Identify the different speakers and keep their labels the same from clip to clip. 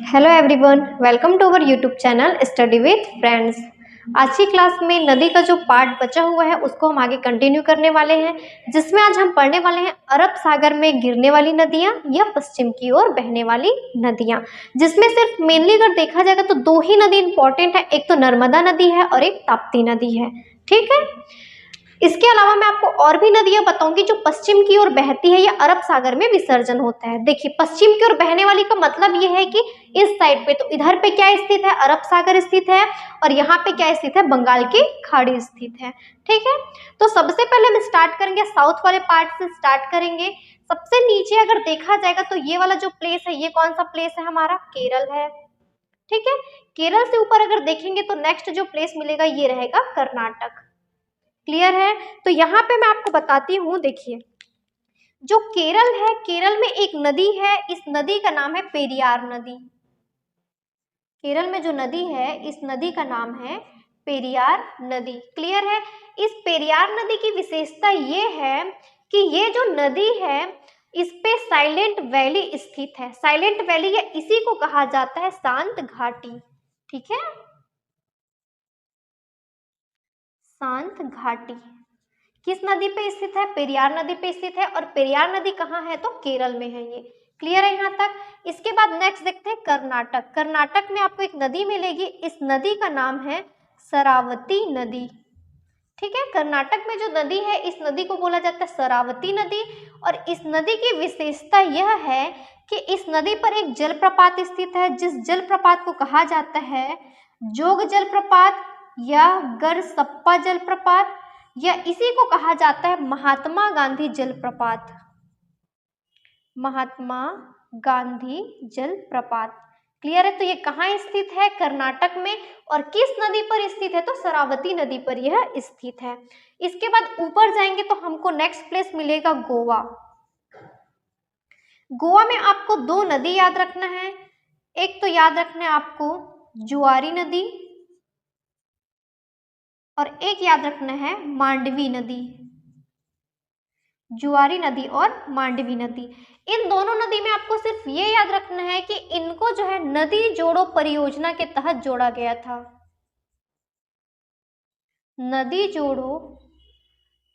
Speaker 1: Hello everyone, welcome to our YouTube channel study with friends. आज की class में नदी का जो पार्ट बचा हुआ है उसको हम आगे कंटिन्यू करने वाले हैं, जिसमें आज हम पढ़ने वाले हैं अरब सागर में गिरने वाली नदियां या पश्चिम की ओर बहने वाली नदियां, जिसमें सिर्फ मेनली अगर देखा जाएगा तो दो ही नदी इंपॉर्टेंट है, एक तो नर्मदा नदी है और एक ताप्ती नदी है। ठीक है, इसके अलावा मैं आपको और भी नदियां बताऊंगी जो पश्चिम की ओर बहती है या अरब सागर में विसर्जन होता है। देखिए, पश्चिम की ओर बहने वाली का मतलब ये है कि इस साइड पे, तो इधर पे क्या स्थित है, अरब सागर स्थित है, और यहाँ पे क्या स्थित है, बंगाल की खाड़ी स्थित है। ठीक है, तो सबसे पहले हम स्टार्ट करेंगे साउथ वाले पार्ट से स्टार्ट करेंगे। सबसे नीचे अगर देखा जाएगा तो ये वाला जो प्लेस है, ये कौन सा प्लेस है, हमारा केरल है। ठीक है, केरल से ऊपर अगर देखेंगे तो नेक्स्ट जो प्लेस मिलेगा ये रहेगा कर्नाटक। क्लियर है, तो यहाँ पे मैं आपको बताती हूँ। देखिए, जो केरल है, केरल में एक नदी है, इस नदी का नाम है पेरियार नदी। केरल में जो नदी है, इस नदी का नाम है पेरियार नदी। क्लियर है, इस पेरियार नदी की विशेषता ये है कि ये जो नदी है इस पे साइलेंट वैली स्थित है। साइलेंट वैली या इसी को कहा जाता है शांत घाटी। ठीक है, शांत घाटी किस नदी पे स्थित है, पेरियार नदी पे स्थित है, और पेरियार नदी कहाँ है, तो केरल में है ये। क्लियर है यहाँ तक। इसके बाद नेक्स्ट देखते हैं कर्नाटक। कर्नाटक में आपको एक नदी मिलेगी, इस नदी का नाम है शरावती नदी। ठीक है, कर्नाटक में जो नदी है इस नदी को बोला जाता है शरावती नदी, और इस नदी की विशेषता यह है कि इस नदी पर एक जलप्रपात स्थित है, जिस जलप्रपात को कहा जाता है जोग जलप्रपात या गरसप्पा जलप्रपात, या इसी को कहा जाता है महात्मा गांधी जलप्रपात। महात्मा गांधी जलप्रपात। क्लियर है, तो ये कहाँ स्थित है, कर्नाटक में, और किस नदी पर स्थित है, तो शरावती नदी पर यह स्थित है। इसके बाद ऊपर जाएंगे तो हमको नेक्स्ट प्लेस मिलेगा गोवा। गोवा में आपको दो नदी याद रखना है, एक तो याद रखना है आपको जुआरी नदी, और एक याद रखना है मांडवी नदी। जुआरी नदी और मांडवी नदी, इन दोनों नदी में आपको सिर्फ ये याद रखना है कि इनको जो है नदी जोड़ो परियोजना के तहत जोड़ा गया था। नदी जोड़ो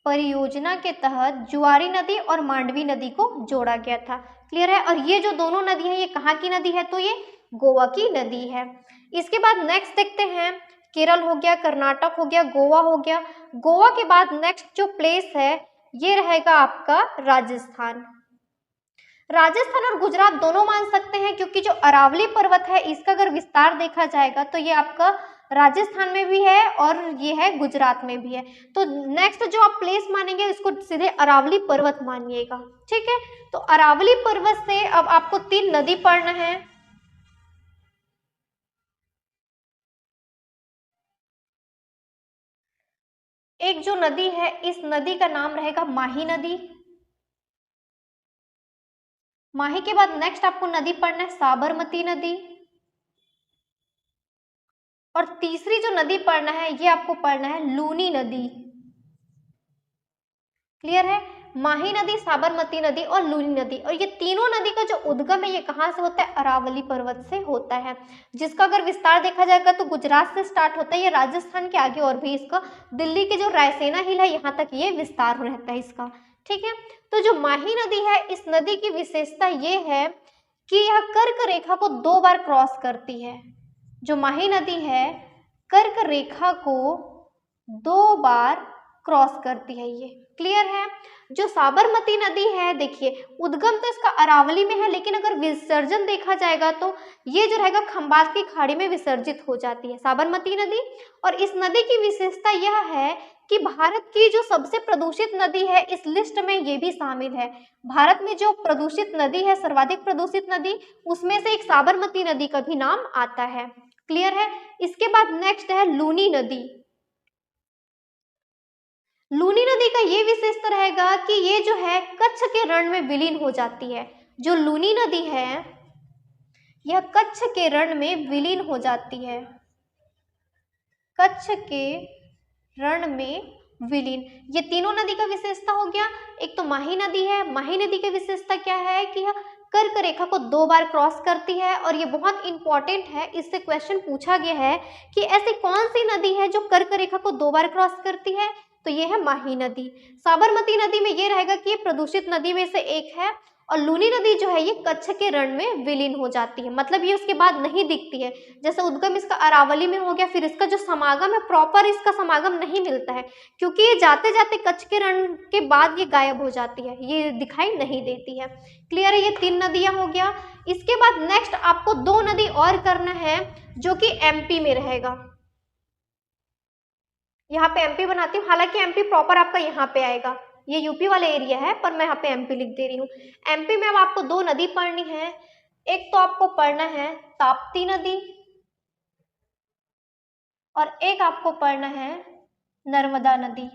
Speaker 1: परियोजना के तहत जुआरी नदी और मांडवी नदी को जोड़ा गया था। क्लियर है, और ये जो दोनों नदी है ये कहाँ की नदी है, तो ये गोवा की नदी है। इसके बाद नेक्स्ट देखते हैं, केरल हो गया, कर्नाटक हो गया, गोवा हो गया। गोवा के बाद नेक्स्ट जो प्लेस है ये रहेगा आपका राजस्थान। राजस्थान और गुजरात दोनों मान सकते हैं, क्योंकि जो अरावली पर्वत है इसका अगर विस्तार देखा जाएगा तो ये आपका राजस्थान में भी है और ये है गुजरात में भी है। तो नेक्स्ट जो आप प्लेस मानेंगे इसको सीधे अरावली पर्वत मानिएगा। ठीक है, तो अरावली पर्वत से अब आपको तीन नदी पढ़ना है। एक जो नदी है इस नदी का नाम रहेगा माही नदी। माही के बाद नेक्स्ट आपको नदी पढ़ना है साबरमती नदी, और तीसरी जो नदी पढ़ना है ये आपको पढ़ना है लूनी नदी। क्लियर है, माही नदी, साबरमती नदी और लूनी नदी, और ये तीनों नदी का जो उद्गम है ये कहाँ से होता है, अरावली पर्वत से होता है, जिसका अगर विस्तार देखा जाएगा तो गुजरात से स्टार्ट होता है, ये राजस्थान के आगे और भी इसका दिल्ली के जो रायसेना हिल है यहाँ तक ये विस्तार रहता है इसका। ठीक है, तो जो माही नदी है इस नदी की विशेषता ये है कि यह कर्क रेखा को 2 बार क्रॉस करती है। जो माही नदी है कर्क रेखा को 2 बार क्रॉस करती है ये। क्लियर है, जो साबरमती नदी है देखिए उद्गम तो इसका अरावली में है, लेकिन अगर विसर्जन देखा जाएगा तो ये जो रहेगा खंबात की खाड़ी में विसर्जित हो जाती है साबरमती नदी। और इस नदी की विशेषता यह है कि भारत की जो सबसे प्रदूषित नदी है इस लिस्ट में ये भी शामिल है। भारत में जो प्रदूषित नदी है, सर्वाधिक प्रदूषित नदी, उसमें से एक साबरमती नदी का भी नाम आता है। क्लियर है, इसके बाद नेक्स्ट है लूनी नदी। लूनी नदी का ये विशेषता रहेगा कि ये जो है कच्छ के रण में विलीन हो जाती है। जो लूनी नदी है यह कच्छ के रण में विलीन हो जाती है, कच्छ के रण में विलीन। ये तीनों नदी का विशेषता हो गया। एक तो माही नदी है, माही नदी की विशेषता क्या है कि यह कर्क रेखा को 2 बार क्रॉस करती है, और ये बहुत इंपॉर्टेंट है, इससे क्वेश्चन पूछा गया है कि ऐसी कौन सी नदी है जो कर्क रेखा को 2 बार क्रॉस करती है, तो ये है माही नदी। साबरमती नदी में ये रहेगा कि ये प्रदूषित नदी में से एक है, और लूनी नदी जो है ये कच्छ के रण में विलीन हो जाती है, मतलब ये उसके बाद नहीं दिखती है। जैसे उद्गम इसका अरावली में हो गया, फिर इसका जो समागम है प्रॉपर इसका समागम नहीं मिलता है, क्योंकि ये जाते जाते कच्छ के रण के बाद ये गायब हो जाती है, ये दिखाई नहीं देती है। क्लियर है, ये 3 नदियां हो गया। इसके बाद नेक्स्ट आपको 2 नदी और करना है जो कि एमपी में रहेगा। यहाँ पे एमपी बनाती हूँ, हालांकि एमपी प्रॉपर आपका यहाँ पे आएगा, ये यूपी वाला एरिया है पर मैं यहाँ पे एमपी लिख दे रही हूँ। एमपी में अब आपको 2 नदी पढ़नी है। एक तो आपको पढ़ना है ताप्ती नदी, और एक आपको पढ़ना है नर्मदा नदी।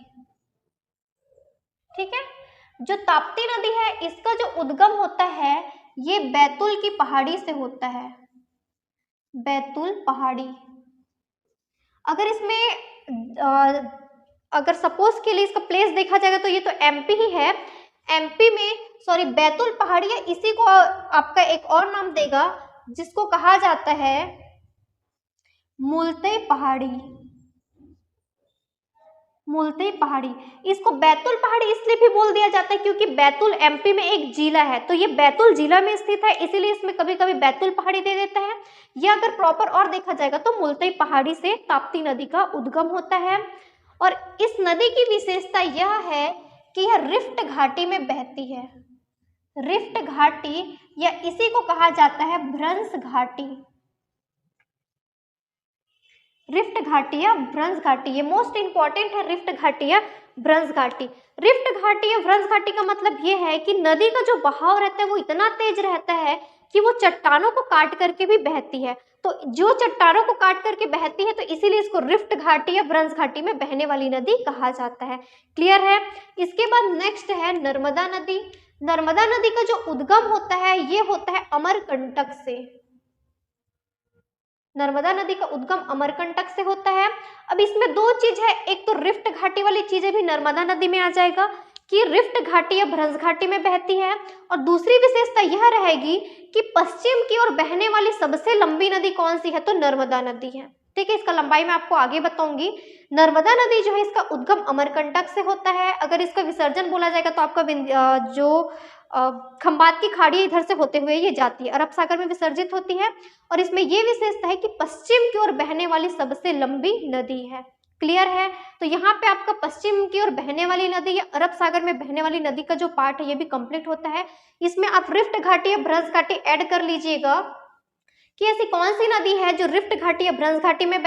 Speaker 1: ठीक है, जो ताप्ती नदी है इसका जो उद्गम होता है ये बैतुल की पहाड़ी से होता है, बैतुल पहाड़ी। अगर इसमें अगर सपोज के लिए इसका प्लेस देखा जाएगा तो ये तो एमपी ही है। एमपी में सॉरी बैतुल पहाड़ी है, इसी को आपका एक और नाम देगा जिसको कहा जाता है मुल्तई पहाड़ी। मुल्तई पहाड़ी, इसको बैतुल पहाड़ी इसलिए भी बोल दिया जाता है क्योंकि बैतुल एमपी में एक जिला है, तो ये बैतुल जिला में स्थित है, इसीलिए इसमें कभी कभी बैतुल पहाड़ी दे देता है। या अगर प्रॉपर और देखा जाएगा तो मुल्तई पहाड़ी से ताप्ती नदी का उद्गम होता है। और इस नदी की विशेषता यह है कि यह रिफ्ट घाटी में बहती है, रिफ्ट घाटी, या इसी को कहा जाता है भ्रंश घाटी। रिफ्ट घाटी या भ्रंश घाटी, ये मोस्ट इंपॉर्टेंट है, रिफ्ट घाटी या भ्रंश घाटी। रिफ्ट घाटी या भ्रंश घाटी का मतलब ये है कि नदी का जो बहाव रहता है वो इतना तेज रहता है कि वो चट्टानों को काट करके भी बहती है। तो जो चट्टानों को काट करके बहती है तो इसीलिए इसको रिफ्ट घाटी या भ्रंश घाटी में बहने वाली नदी कहा जाता है। क्लियर है। इसके बाद नेक्स्ट है नर्मदा नदी। नर्मदा नदी का जो उद्गम होता है ये होता है अमरकंटक से। नर्मदा नदी का उद्गम अमरकंटक से होता है। अब इसमें 2 चीज है, एक तो रिफ्ट घाटी वाली चीजें भी नर्मदा नदी में आ जाएगा कि रिफ्ट घाटी या भ्रंश घाटी में बहती है, और दूसरी विशेषता यह रहेगी कि पश्चिम की ओर बहने वाली सबसे लंबी नदी कौन सी है, तो नर्मदा नदी है। ठीक है, इसका लंबाई मैं आपको आगे बताऊंगी। नर्मदा नदी जो है इसका उद्गम अमरकंटक से होता है। अगर इसका विसर्जन बोला जाएगा तो आपका जो खंबात की खाड़ी इधर से होते हुए ये जाती है, अरब सागर में विसर्जित होती है, और इसमें ये विशेषता है कि पश्चिम की ओर बहने वाली सबसे लंबी नदी है। क्लियर है। तो यहाँ पे आपका पश्चिम की ओर बहने वाली नदी या अरब सागर में बहने वाली नदी का जो पार्ट है ये भी कंप्लीट होता है। इसमें आप रिफ्ट घाटी या भ्रंश घाटी ऐड कर लीजिएगा कि ऐसी कौन सी नदी है जो रिफ्ट घाटी या भ्रंश घाटी में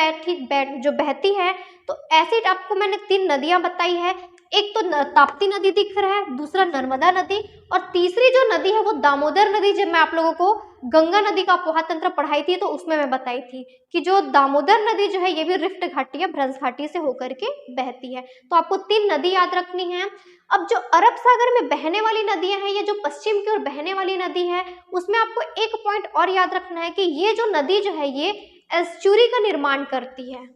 Speaker 1: जो बहती है। तो ऐसी आपको मैंने 3 नदियां बताई है। एक तो ताप्ती नदी दिख रहा है, दूसरा नर्मदा नदी, और तीसरी जो नदी है वो दामोदर नदी। जब मैं आप लोगों को गंगा नदी का अपोहा तंत्र पढ़ाई थी तो उसमें मैं बताई थी कि जो दामोदर नदी जो है ये भी रिफ्ट घाटी या भ्रंश घाटी से होकर के बहती है। तो आपको 3 नदी याद रखनी है। अब जो अरब सागर में बहने वाली नदियां हैं, ये जो पश्चिम की ओर बहने वाली नदी है, उसमें आपको एक पॉइंट और याद रखना है कि ये जो नदी जो है ये एस्चुरी का निर्माण करती है।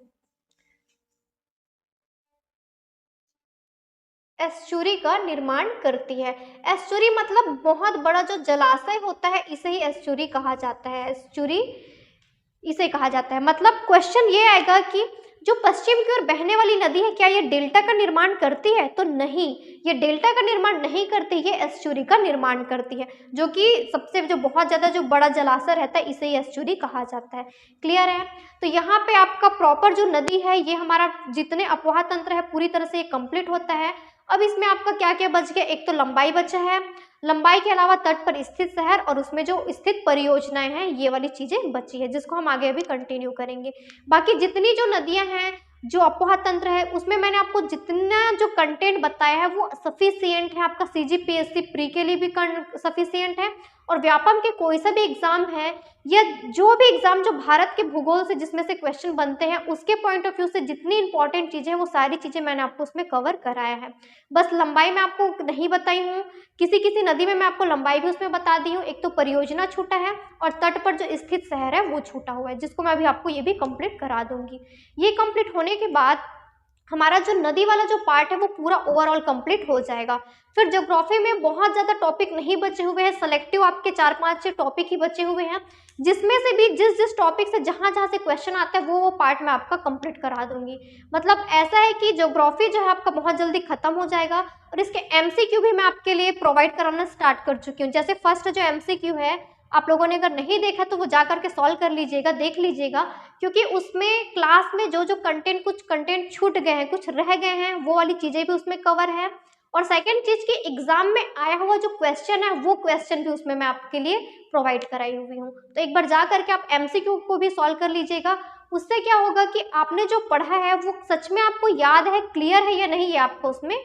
Speaker 1: एस्चुरी का निर्माण करती है। एस्चुरी मतलब बहुत बड़ा जो जलाशय होता है इसे ही एस्चुरी कहा जाता है। एस्चुरी इसे कहा जाता है। मतलब क्वेश्चन ये आएगा कि जो पश्चिम की ओर बहने वाली नदी है क्या ये डेल्टा का निर्माण करती है, तो नहीं, ये डेल्टा का निर्माण नहीं करती, ये एस्चुरी का निर्माण करती है, जो कि सबसे जो बहुत ज्यादा जो बड़ा जलाशय रहता है इसे ही एस्चुरी कहा जाता है। क्लियर है। तो यहाँ पे आपका प्रॉपर जो नदी है ये हमारा जितने अपोहा तंत्र है पूरी तरह से ये कंप्लीट होता है। अब इसमें आपका क्या क्या बच गया, एक तो लंबाई बचा है, लंबाई के अलावा तट पर स्थित शहर और उसमें जो स्थित परियोजनाएं हैं ये वाली चीजें बची है, जिसको हम आगे अभी कंटिन्यू करेंगे। बाकी जितनी जो नदियां हैं जो अपोहा तंत्र है उसमें मैंने आपको जितना जो कंटेंट बताया है वो सफिशिएंट है, आपका CGPSC प्री के लिए भी सफिशिएंट है, और व्यापम के कोई सा भी एग्जाम है या जो भी एग्जाम जो भारत के भूगोल से जिसमें से क्वेश्चन बनते हैं उसके पॉइंट ऑफ व्यू से जितनी इंपॉर्टेंट चीजें हैं वो सारी चीजें मैंने आपको उसमें कवर कराया है। बस लंबाई में आपको नहीं बताई हूँ, किसी किसी नदी में मैं आपको लंबाई भी उसमें बता दी हूँ। एक तो परियोजना छूटा है और तट पर जो स्थित शहर है वो छूटा हुआ है, जिसको मैं अभी आपको ये भी कंप्लीट करा दूंगी। ये कंप्लीट होने के बाद हमारा जो नदी वाला जो पार्ट है वो पूरा ओवरऑल कंप्लीट हो जाएगा। फिर ज्योग्राफी में बहुत ज़्यादा टॉपिक नहीं बचे हुए हैं, सेलेक्टिव आपके 4-5 टॉपिक ही बचे हुए हैं, जिसमें से भी जिस जिस टॉपिक से जहाँ जहाँ से क्वेश्चन आता है वो पार्ट मैं आपका कंप्लीट करा दूंगी। मतलब ऐसा है कि ज्योग्राफी जो है आपका बहुत जल्दी खत्म हो जाएगा और इसके एमसीक्यू भी मैं आपके लिए प्रोवाइड कराना स्टार्ट कर चुकी हूँ। जैसे फर्स्ट जो एमसीक्यू है, आप लोगों ने अगर नहीं देखा तो वो जा करके सॉल्व कर लीजिएगा, देख लीजिएगा, क्योंकि उसमें क्लास में जो जो कंटेंट, कुछ कंटेंट छूट गए हैं, कुछ रह गए हैं, वो वाली चीज़ें भी उसमें कवर है। और सेकंड चीज़ की एग्जाम में आया हुआ जो क्वेश्चन है वो क्वेश्चन भी उसमें मैं आपके लिए प्रोवाइड कराई हुई हूँ। तो एक बार जा करके आप एमसीक्यू को भी सॉल्व कर लीजिएगा। उससे क्या होगा कि आपने जो पढ़ा है वो सच में आपको याद है, क्लियर है या नहीं, ये आपको उसमें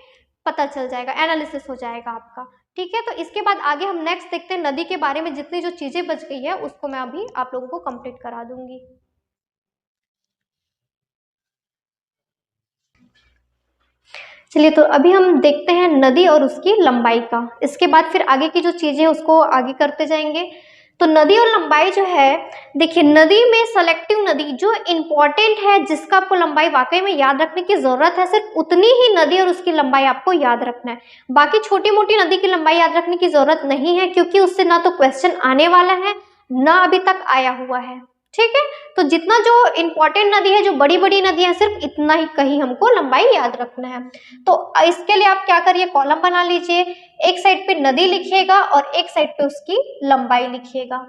Speaker 1: पता चल जाएगा, एनालिसिस हो जाएगा आपका। ठीक है, तो इसके बाद आगे हम नेक्स्ट देखते हैं नदी के बारे में। जितनी जो चीजें बच गई है उसको मैं अभी आप लोगों को कंप्लीट करा दूंगी। चलिए, तो अभी हम देखते हैं नदी और उसकी लंबाई का। इसके बाद फिर आगे की जो चीजें उसको आगे करते जाएंगे। तो नदी और लंबाई जो है, देखिए नदी में सेलेक्टिव नदी जो इम्पोर्टेंट है, जिसका आपको लंबाई वाकई में याद रखने की जरूरत है, सिर्फ उतनी ही नदी और उसकी लंबाई आपको याद रखना है। बाकी छोटी मोटी नदी की लंबाई याद रखने की जरूरत नहीं है, क्योंकि उससे ना तो क्वेश्चन आने वाला है ना अभी तक आया हुआ है। ठीक है, तो जितना जो इम्पोर्टेंट नदी है, जो बड़ी बड़ी नदी है, सिर्फ इतना ही कहीं हमको लंबाई याद रखना है। तो इसके लिए आप क्या करिए, कॉलम बना लीजिए, एक साइड पे नदी लिखिएगा और एक साइड पे उसकी लंबाई लिखिएगा।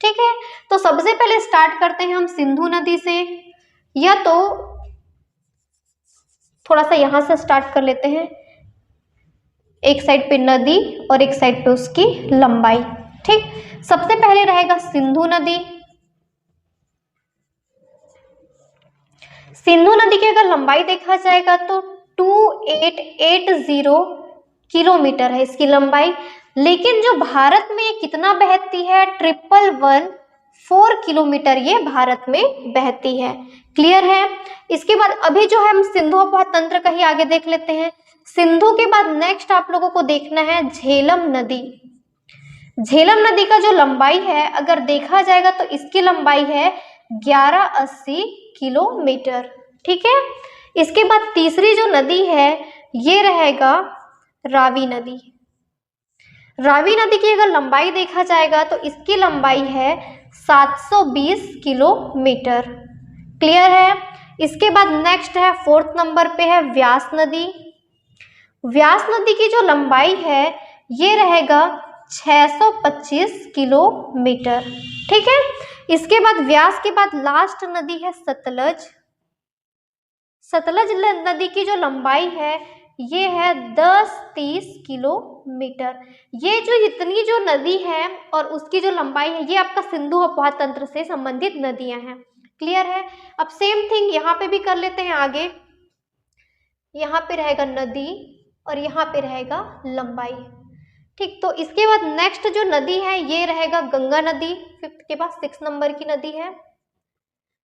Speaker 1: ठीक है, तो सबसे पहले स्टार्ट करते हैं हम सिंधु नदी से, या तो थोड़ा सा यहां से स्टार्ट कर लेते हैं, एक साइड पे नदी और एक साइड पे उसकी लंबाई। ठीक, सबसे पहले रहेगा सिंधु नदी। सिंधु नदी की अगर लंबाई देखा जाएगा तो 2880 किलोमीटर है इसकी लंबाई। लेकिन जो भारत में कितना बहती है, 1114 किलोमीटर ये भारत में बहती है। क्लियर है। इसके बाद अभी जो है हम सिंधु अपवाह तंत्र का ही आगे देख लेते हैं। सिंधु के बाद नेक्स्ट आप लोगों को देखना है झेलम नदी। झेलम नदी का जो लंबाई है अगर देखा जाएगा तो इसकी लंबाई है 1180 किलोमीटर। ठीक है, इसके बाद तीसरी जो नदी है ये रहेगा रावी नदी। रावी नदी की अगर लंबाई देखा जाएगा तो इसकी लंबाई है 720 किलोमीटर। क्लियर है। इसके बाद नेक्स्ट है, फोर्थ नंबर पे है व्यास नदी। व्यास नदी की जो लंबाई है ये रहेगा 625 किलोमीटर। ठीक है, इसके बाद व्यास के बाद लास्ट नदी है सतलज। सतलज नदी की जो लंबाई है ये है 1030 किलोमीटर। ये जो इतनी जो नदी है और उसकी जो लंबाई है ये आपका सिंधु अपवाह तंत्र से संबंधित नदियां हैं। क्लियर है। अब सेम थिंग यहाँ पे भी कर लेते हैं आगे। यहाँ पे रहेगा नदी और यहाँ पे रहेगा लंबाई। ठीक, तो इसके बाद नेक्स्ट जो नदी है ये रहेगा गंगा नदी। फिफ्थ के बाद 6 नंबर की नदी है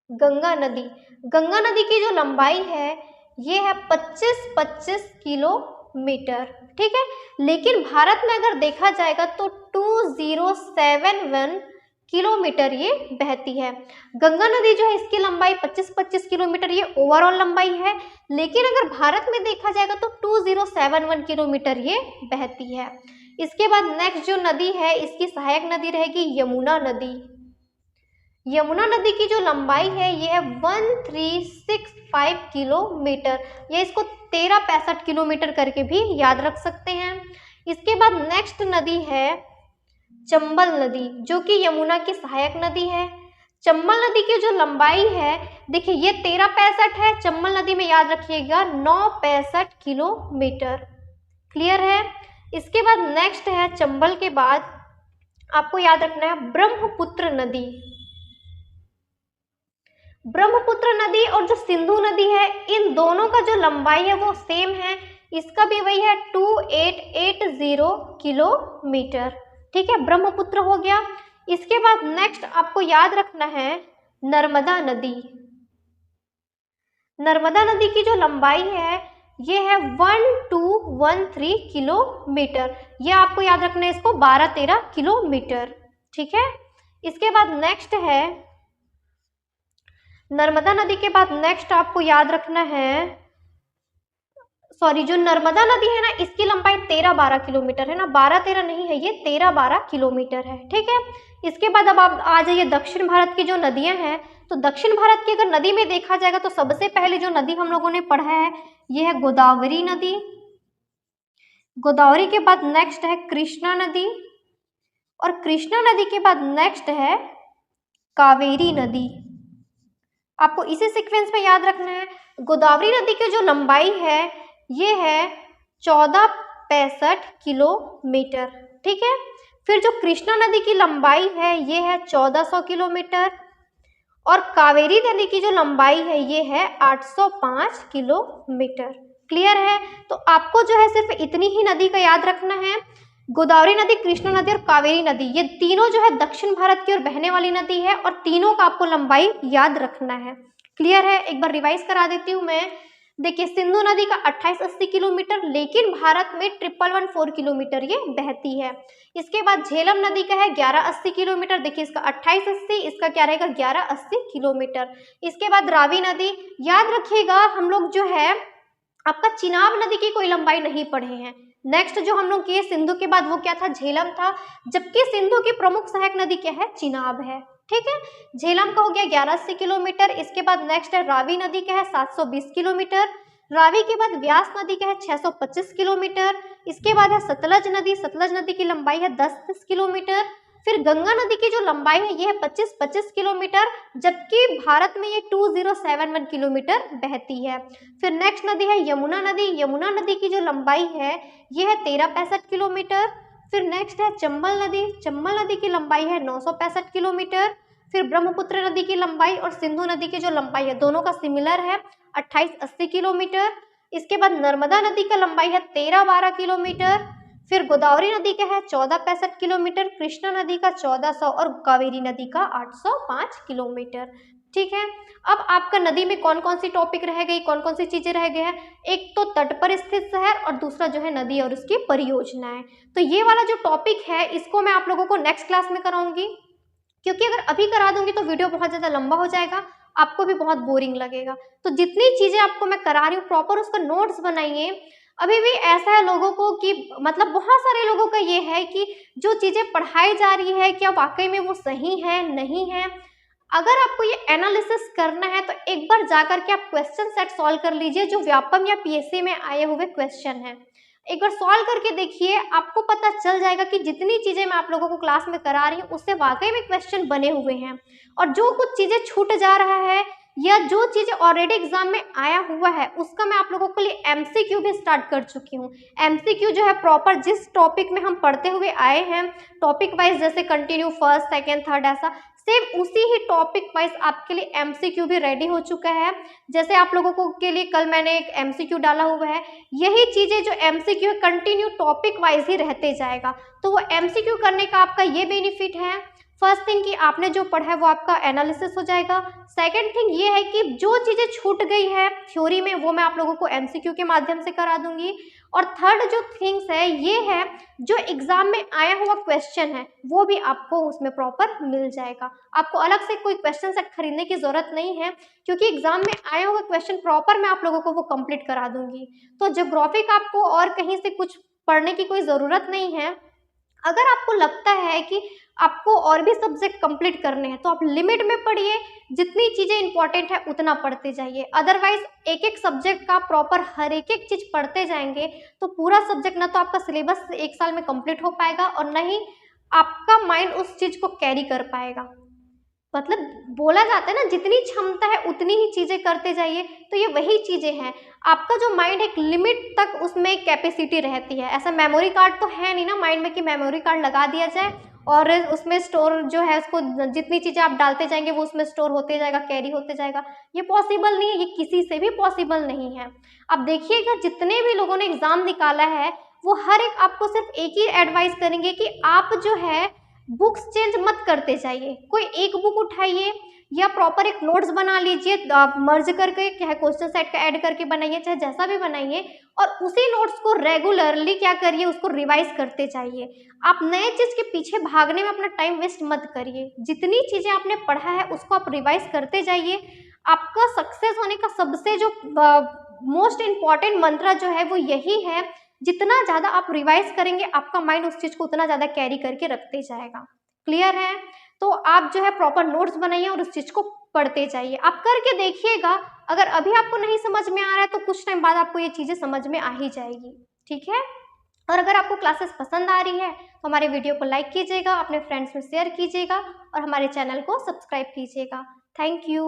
Speaker 1: गंगा नदी। गंगा नदी की जो लंबाई है ये है 25 किलोमीटर। ठीक है, लेकिन भारत में अगर देखा जाएगा तो 2071 किलोमीटर ये बहती है। गंगा नदी जो है इसकी लंबाई 25 किलोमीटर ये ओवरऑल लंबाई है, लेकिन अगर भारत में देखा जाएगा तो 2071 किलोमीटर ये बहती है। इसके बाद नेक्स्ट जो नदी है इसकी सहायक नदी रहेगी यमुना नदी। यमुना नदी की जो लंबाई है ये है 1365 किलोमीटर। ये इसको 1365 किलोमीटर करके भी याद रख सकते हैं। इसके बाद नेक्स्ट नदी है चंबल नदी, जो कि यमुना की सहायक नदी है। चंबल नदी की जो लंबाई है देखिए ये 1365 है, चंबल नदी में याद रखिएगा 965 किलोमीटर। क्लियर है। इसके बाद नेक्स्ट है चंबल के बाद आपको याद रखना है ब्रह्मपुत्र नदी। ब्रह्मपुत्र नदी और जो सिंधु नदी है इन दोनों का जो लंबाई है वो सेम है, इसका भी वही है 2880 किलोमीटर। ठीक है, ब्रह्मपुत्र हो गया। इसके बाद नेक्स्ट आपको याद रखना है नर्मदा नदी। नर्मदा नदी की जो लंबाई है ये है 1213 किलोमीटर। ये आपको याद रखना है इसको 12-13 किलोमीटर। ठीक है, इसके बाद नेक्स्ट है नर्मदा नदी के बाद नेक्स्ट आपको याद रखना है सॉरी, जो नर्मदा नदी है ना, इसकी लंबाई 13-12 किलोमीटर है ना, 12-13 नहीं है, ये 13-12 किलोमीटर है। ठीक है, इसके बाद अब आप आ जाइए दक्षिण भारत की जो नदियां हैं। तो दक्षिण भारत की अगर नदी में देखा जाएगा तो सबसे पहले जो नदी हम लोगों ने पढ़ा है ये है गोदावरी नदी। गोदावरी के बाद नेक्स्ट है कृष्णा नदी, और कृष्णा नदी के बाद नेक्स्ट है कावेरी नदी। आपको इसी सीक्वेंस में याद रखना है। गोदावरी नदी की जो लंबाई है ये है 1465 किलोमीटर। ठीक है, फिर जो कृष्णा नदी की लंबाई है ये है 1400 किलोमीटर, और कावेरी नदी की जो लंबाई है ये है 805 किलोमीटर। क्लियर है? तो आपको जो है सिर्फ इतनी ही नदी का याद रखना है, गोदावरी नदी, कृष्णा नदी और कावेरी नदी, ये तीनों जो है दक्षिण भारत की ओर बहने वाली नदी है, और तीनों का आपको लंबाई याद रखना है। क्लियर है? एक बार रिवाइज करा देती हूँ मैं। देखिए, सिंधु नदी का 2880 किलोमीटर, लेकिन भारत में 1114 किलोमीटर ये बहती है। इसके बाद झेलम नदी का है 1180 किलोमीटर, देखिए इसका 2880, इसका क्या रहेगा 1180 किलोमीटर। इसके बाद रावी नदी, याद रखिएगा हम लोग जो है आपका चिनाब नदी की कोई लंबाई नहीं पढ़े हैं। नेक्स्ट जो हम लोग किए सिंधु के बाद वो क्या था, झेलम था, जबकि सिंधु की प्रमुख सहायक नदी क्या है, चिनाब है। ठीक है, झेलम का हो गया 1180 किलोमीटर। इसके बाद नेक्स्ट है रावी नदी का है 720 किलोमीटर। रावी के बाद व्यास नदी का है 625 किलोमीटर। इसके बाद है सतलज नदी, सतलज नदी की लंबाई है 10 किलोमीटर। फिर गंगा नदी की जो लंबाई है ये है 25 किलोमीटर, जबकि भारत में ये 2071 किलोमीटर बहती है। फिर नेक्स्ट नदी है यमुना नदी, यमुना नदी की जो लंबाई है ये है 1365 किलोमीटर। फिर नेक्स्ट है चंबल नदी, चंबल नदी की लंबाई है 965 किलोमीटर। फिर ब्रह्मपुत्र नदी की लंबाई और सिंधु नदी की जो लंबाई है दोनों का सिमिलर है 2880 किलोमीटर। इसके बाद नर्मदा नदी का लंबाई है 1312 किलोमीटर। फिर गोदावरी नदी का है 1465 किलोमीटर, कृष्णा नदी का 1400 और कावेरी नदी का 805 किलोमीटर। ठीक है, अब आपका नदी में कौन कौन सी टॉपिक रह गई, कौन कौन सी चीजें रह गए हैं, एक तो तट पर स्थित शहर और दूसरा जो है नदी और उसकी परियोजनाएं। तो ये वाला जो टॉपिक है इसको मैं आप लोगों को नेक्स्ट क्लास में कराऊंगी, क्योंकि अगर अभी करा दूंगी तो वीडियो बहुत ज़्यादा लंबा हो जाएगा, आपको भी बहुत बोरिंग लगेगा। तो जितनी चीज़ें आपको मैं करा रही हूँ प्रॉपर उसका नोट्स बनाइए। अभी भी ऐसा है लोगों को कि मतलब बहुत सारे लोगों का ये है कि जो चीज़ें पढ़ाई जा रही है क्या वाकई में वो सही है नहीं है। अगर आपको ये एनालिसिस करना है तो एक बार जाकर के आप क्वेश्चन सेट सॉल्व कर लीजिए, जो व्यापम या पीएससी में आए हुए क्वेश्चन हैं। एक बार सॉल्व करके देखिए, आपको पता चल जाएगा कि जितनी चीजें मैं आप लोगों को क्लास में करा रही हूँ उससे वाकई में क्वेश्चन बने हुए हैं, और जो कुछ चीजें छूट जा रहा है या जो चीजें ऑलरेडी एग्जाम में आया हुआ है उसका मैं आप लोगों के लिए एमसीक्यू भी स्टार्ट कर चुकी हूँ। एमसीक्यू जो है प्रॉपर जिस टॉपिक में हम पढ़ते हुए आए हैं टॉपिक वाइज, जैसे कंटिन्यू फर्स्ट सेकेंड थर्ड, ऐसा सेम उसी ही टॉपिक वाइज आपके लिए एमसीक्यू भी रेडी हो चुका है। जैसे आप लोगों को के लिए कल मैंने एक एमसीक्यू डाला हुआ है, यही चीजें जो एमसीक्यू कंटिन्यू टॉपिक वाइज ही रहते जाएगा। तो वो एमसीक्यू करने का आपका ये बेनिफिट है, फर्स्ट थिंग कि आपने जो पढ़ा है वो आपका एनालिसिस हो जाएगा। सेकंड थिंग ये है कि जो चीजें छूट गई है थ्योरी में वो मैं आप लोगों को एमसीक्यू के माध्यम से करा दूंगी। और थर्ड जो थिंग्स है ये है जो एग्जाम में आया हुआ क्वेश्चन है वो भी आपको उसमें प्रॉपर मिल जाएगा। आपको अलग से कोई क्वेश्चन सेट खरीदने की जरूरत नहीं है, क्योंकि एग्जाम में आया हुआ क्वेश्चन प्रॉपर मैं आप लोगों को वो कंप्लीट करा दूंगी। तो ज्योग्राफी का आपको और कहीं से कुछ पढ़ने की कोई ज़रूरत नहीं है। अगर आपको लगता है कि आपको और भी सब्जेक्ट कंप्लीट करने हैं तो आप लिमिट में पढ़िए, जितनी चीज़ें इंपॉर्टेंट है उतना पढ़ते जाइए। अदरवाइज एक एक सब्जेक्ट का प्रॉपर हर एक चीज़ पढ़ते जाएंगे तो पूरा सब्जेक्ट ना तो आपका सिलेबस एक साल में कंप्लीट हो पाएगा और ना ही आपका माइंड उस चीज़ को कैरी कर पाएगा। मतलब बोला जाता है ना, जितनी क्षमता है उतनी ही चीजें करते जाइए, तो ये वही चीजें हैं। आपका जो माइंड एक लिमिट तक उसमें कैपेसिटी रहती है, ऐसा मेमोरी कार्ड तो है नहीं ना माइंड में कि मेमोरी कार्ड लगा दिया जाए और उसमें स्टोर जो है उसको जितनी चीजें आप डालते जाएंगे वो उसमें स्टोर होते जाएगा, कैरी होते जाएगा। ये पॉसिबल नहीं है, ये किसी से भी पॉसिबल नहीं है। अब देखिएगा जितने भी लोगों ने एग्जाम निकाला है वो हर एक आपको सिर्फ एक ही एडवाइस करेंगे कि आप जो है बुक्स चेंज मत करते जाइए। कोई एक बुक उठाइए या प्रॉपर एक नोट्स बना लीजिए, मर्ज करके चाहे क्वेश्चन सेट का ऐड करके बनाइए, चाहे जैसा भी बनाइए, और उसी नोट्स को रेगुलरली क्या करिए, उसको रिवाइज करते जाइए। आप नए चीज के पीछे भागने में अपना टाइम वेस्ट मत करिए। जितनी चीजें आपने पढ़ा है उसको आप रिवाइज करते जाइए। आपका सक्सेस होने का सबसे जो मोस्ट इम्पॉर्टेंट मंत्र जो है वो यही है, जितना ज़्यादा आप रिवाइज करेंगे आपका माइंड उस चीज़ को उतना ज़्यादा कैरी करके रखते जाएगा। क्लियर है? तो आप जो है प्रॉपर नोट्स बनाइए और उस चीज़ को पढ़ते जाइए। आप करके देखिएगा, अगर अभी आपको नहीं समझ में आ रहा है तो कुछ टाइम बाद आपको ये चीज़ें समझ में आ ही जाएगी। ठीक है? और अगर आपको क्लासेस पसंद आ रही है तो हमारे वीडियो को लाइक कीजिएगा, अपने फ्रेंड्स में शेयर कीजिएगा और हमारे चैनल को सब्सक्राइब कीजिएगा। Thank you.